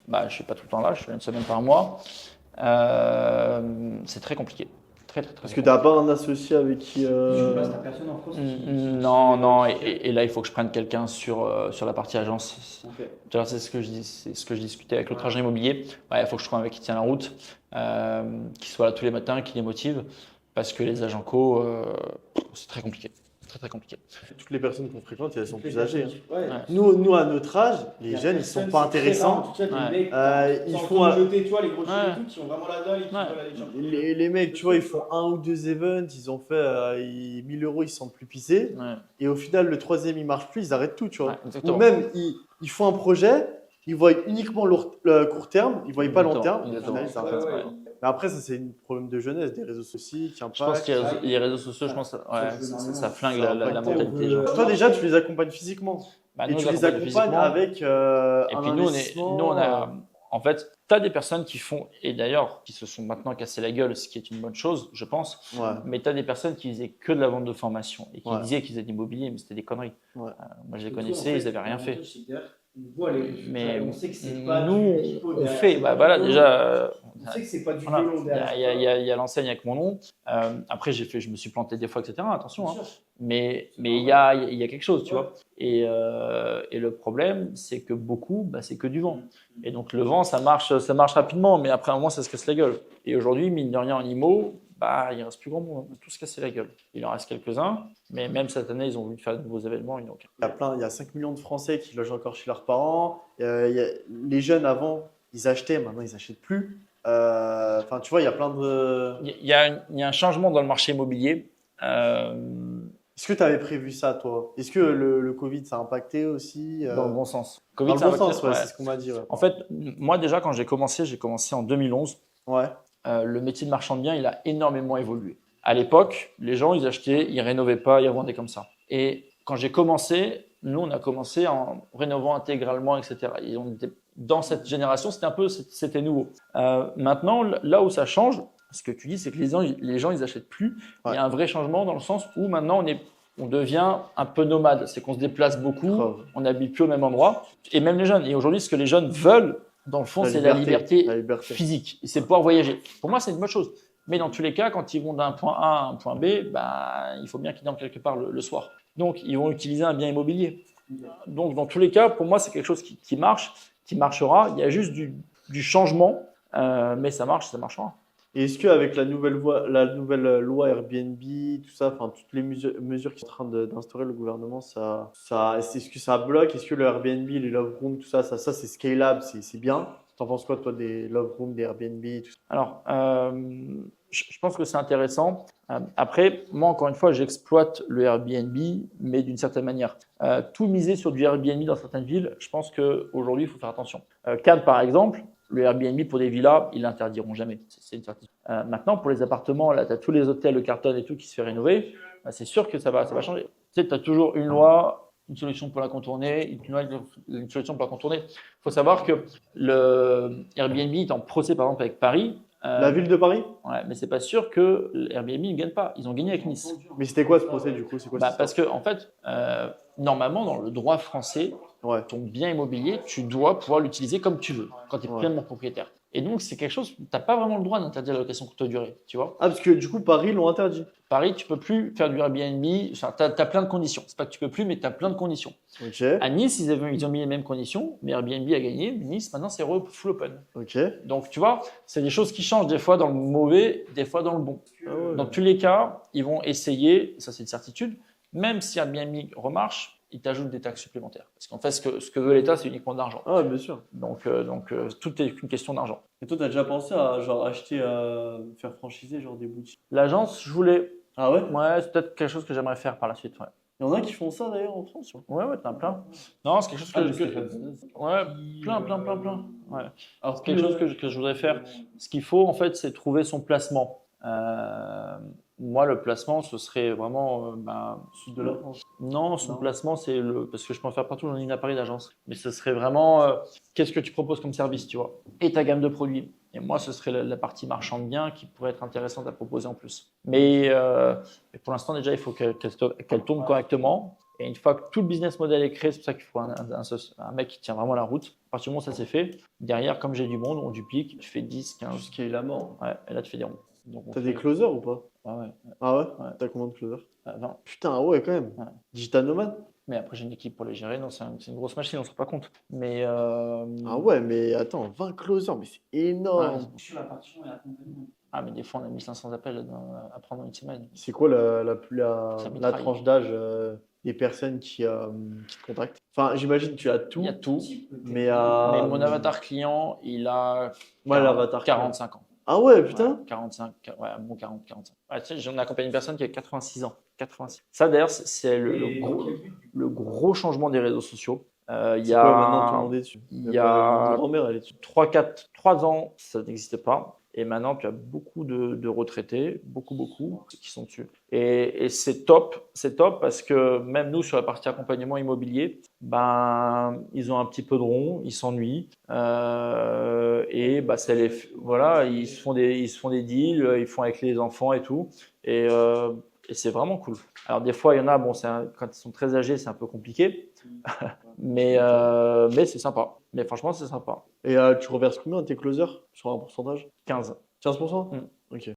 bah, je suis pas tout le temps là, je suis là une semaine par mois. C'est très compliqué. Très, très, très Parce que t'as compliqué. pas un associé avec qui. Sur place, t'as personne en France Non, non, qui t'aide. et là, il faut que je prenne quelqu'un sur la partie agence. Ok. Tout à l'heure, c'est ce que je dis, c'est ce que je discutais avec l'autre agent immobilier. Ouais, il faut que je trouve un mec qui tient la route, qui soit là tous les matins, qui les motive, parce que les agents co, c'est très compliqué. C'est très, très compliqué. Toutes les personnes qu'on fréquente, elles sont Toutes les plus âgées. personnes Ouais. Ouais. Nous, à notre âge, Il y les a jeunes, ils personne, sont pas c'est très rare, en intéressants. tout cas, des Ouais. mecs, Ils sans font. jeter, tu vois, les gros chiffres Ouais. et tout, qui ont vraiment la dalle et qui Ouais. veulent aller chercher. Les mecs, tu vois, ils font un ou deux events, ils ont fait 1000 euros, ils se sentent plus pissés. Ouais. Et au final, le troisième, il marche plus, ils arrêtent tout, tu vois. Ouais, exactement. Ou même, ils font un projet, ils voient uniquement le court terme, ils voient pas long terme. Au Exactement. final, ils arrêtent. Ouais, ouais. Mais après, ça, c'est un problème de jeunesse, des réseaux sociaux qui Je pense impactent. que les réseaux sociaux, je pense, ouais, ça flingue Ça la impacte mentalité des gens. Toi, déjà, tu les accompagnes physiquement. Bah, Et nous, tu on les accompagne accompagnes physiquement. avec Et un puis nous, investissement. on a, en fait, tu as des personnes qui font, et d'ailleurs, qui se sont maintenant cassé la gueule, ce qui est une bonne chose, je pense. Ouais. Mais tu as des personnes qui faisaient que de la vente de formation et qui Ouais. disaient qu'ils faisaient de l'immobilier, mais c'était des conneries. Ouais. Moi, je les Et connaissais, toi, en ils n'avaient rien fait. l'avantage, c'est que derrière, on voit les résultats Mais et on sait que c'est pas nous, du pipeau on derrière. fait. C'est Bah, pas voilà, du déjà, on sait que c'est pas du voilà, violon derrière. il y a l'enseigne avec mon nom. Après, je me suis planté des fois, etc. Attention, Bien hein. sûr. Mais il y a quelque chose, tu Ouais. vois. Et le problème, c'est que beaucoup, bah, c'est que du vent. Et donc le vent, ça marche rapidement, mais après un moment, ça se casse la gueule. Et aujourd'hui, mine de rien, en IMO, bah, il reste plus grand monde. On a tous cassé la gueule. Il en reste quelques-uns, mais même cette année, ils ont voulu faire de nouveaux événements, ils n'ont aucun. Il y a 5 millions de Français qui logent encore chez leurs parents. Les jeunes, avant, ils achetaient, maintenant, ils n'achètent plus. Enfin, tu vois, il y a plein de. Il y a un changement dans le marché immobilier. Est-ce que tu avais prévu ça, toi? Est-ce que le Covid, ça a impacté aussi Dans le bon sens. Dans Covid, le ça a bon impacté- sens, ouais, ouais. c'est ce qu'on m'a dit. Ouais. En fait, moi déjà, quand j'ai commencé en 2011. Ouais. Le métier de marchand de biens, il a énormément évolué. À l'époque, les gens, ils achetaient, ils rénovaient pas, ils revendaient comme ça. Et quand j'ai commencé, nous, on a commencé en rénovant intégralement, etc. Et on était, dans cette génération, c'était nouveau. Maintenant, là où ça change, ce que tu dis, c'est que les gens, ils achètent plus. Ouais. Il y a un vrai changement dans le sens où maintenant, on devient un peu nomade. C'est qu'on se déplace beaucoup, Grave. on n'habite plus au même endroit. Et même les jeunes. Et aujourd'hui, ce que les jeunes veulent, dans le fond, c'est la liberté physique. C'est pouvoir voyager. Pour moi, c'est une bonne chose. Mais dans tous les cas, quand ils vont d'un point A à un point B, bah, il faut bien qu'ils dorment quelque part le soir. Donc, ils vont utiliser un bien immobilier. Donc, dans tous les cas, pour moi, c'est quelque chose qui marche, qui marchera. Il y a juste du changement, mais ça marche, ça marchera. Et est-ce qu'avec la nouvelle loi Airbnb, tout ça, enfin toutes les mesures qui sont en train d'instaurer le gouvernement, est-ce que ça bloque? Est-ce que le Airbnb, les love rooms, tout ça, c'est scalable, c'est bien? T'en penses quoi, toi, des love rooms, des Airbnb, tout ça? Alors, je pense que c'est intéressant. Après, moi, encore une fois, j'exploite le Airbnb, mais d'une certaine manière. Tout miser sur du Airbnb dans certaines villes, je pense qu'aujourd'hui, il faut faire attention. Cannes, par exemple, le Airbnb pour des villas, ils l'interdiront jamais. C'est une certitude. Maintenant, pour les appartements, là, tu as tous les hôtels, le carton et tout qui se fait rénover. C'est sûr que ça va changer. Tu sais, tu as toujours une loi, une solution pour la contourner, une solution pour la contourner. Il faut savoir que le Airbnb est en procès, par exemple, avec Paris. La ville de Paris? Ouais, mais c'est pas sûr que Airbnb ne gagne pas. Ils ont gagné avec Nice. Mais c'était quoi ce procès du coup? C'est quoi Bah, cette parce que en fait, normalement, dans le droit français, Ouais. ton bien immobilier, tu dois pouvoir l'utiliser comme tu veux, quand tu es Ouais. pleinement propriétaire. Et donc, c'est quelque chose, tu n'as pas vraiment le droit d'interdire la location courte durée, tu vois. Ah, parce que du coup, Paris l'ont interdit. Paris, tu peux plus faire du Airbnb, enfin, tu as plein de conditions. C'est pas que tu peux plus, mais tu as plein de conditions. Ok. À Nice, ils ont mis les mêmes conditions, mais Airbnb a gagné. Nice, maintenant, c'est full open. Ok. Donc, tu vois, c'est des choses qui changent des fois dans le mauvais, des fois dans le bon. Ah ouais. Dans tous les cas, ils vont essayer, ça c'est une certitude, même si Airbnb remarche, ils t'ajoutent des taxes supplémentaires. Parce qu'en fait, ce que veut l'État, c'est uniquement de l'argent. Ah, bien sûr. Donc, tout est une question d'argent. Et toi, t'as déjà pensé à genre acheter, faire franchiser genre des boutiques? L'agence, je voulais. Ah ouais? Ouais, c'est peut-être quelque chose que j'aimerais faire par la suite. Ouais, Il y en a qui font ça d'ailleurs en France. ouais, t'en as plein. Non, c'est quelque chose Ah, mais que. Stéphane. Ouais, plein. Ouais. Alors, C'est quelque chose que je voudrais faire. Ce qu'il faut, en fait, c'est trouver son placement. Moi, le placement, ce serait vraiment. Sud de la France. Non, son Non. placement, c'est parce que je peux en faire partout, j'en ai une à Paris d'agence. Mais ce serait vraiment qu'est-ce que tu proposes comme service, tu vois, et ta gamme de produits. Et moi, ce serait la partie marchand de biens qui pourrait être intéressante à proposer en plus. Mais pour l'instant, déjà, il faut qu'elle tourne correctement. Et une fois que tout le business model est créé, c'est pour ça qu'il faut un mec qui tient vraiment la route. partir du moment où ça s'est fait, derrière, comme j'ai du monde, on duplique, tu fais 10, 15, Jusqu'à la mort. ouais, et là tu fais des ronds. Donc on T'as fait- des closers ou pas? Ouais, ouais, Ah ouais? Ouais. T'as combien de closers? 20. Putain, ah ouais, quand même. Ouais. Digital nomade? Mais après, j'ai une équipe pour les gérer. Non, c'est une grosse machine, on ne se rend pas compte. Mais Ah ouais, mais attends, 20 closers, mais c'est énorme. Ouais. Sur la partition et l'accompagnement. Ah, mais des fois, on a 1500 appels à prendre en une semaine. C'est quoi Ça la mitraille. tranche d'âge des personnes qui te contactent? Enfin, j'imagine que tu as tout, Il y a tout. mais Mais mon avatar client, il a Ouais, l'avatar 45 ans. Ah ouais, putain. Ouais, 45, ouais, bon 40, 45. Ouais, tu sais, j'en accompagne une personne qui a 86 ans. 86. Ça, d'ailleurs, c'est le gros changement des réseaux sociaux. Il y C'est quoi maintenant tout le a monde est dessus? il y a- Mon grand-mère, elle est dessus. 3 ans, ça n'existait pas. Et maintenant, tu as beaucoup de retraités, beaucoup, qui sont dessus. Et c'est top parce que même nous, sur la partie accompagnement immobilier, ben, ils ont un petit peu de rond, ils s'ennuient. Et bah, voilà, ils se font des deals, ils font avec les enfants et tout. Et c'est vraiment cool. Alors, des fois, il y en a, bon, quand ils sont très âgés, c'est un peu compliqué. Mais c'est sympa. Mais franchement, c'est sympa. Et tu reverses combien à tes closers sur un pourcentage? 15. 15%? Mm. Ok.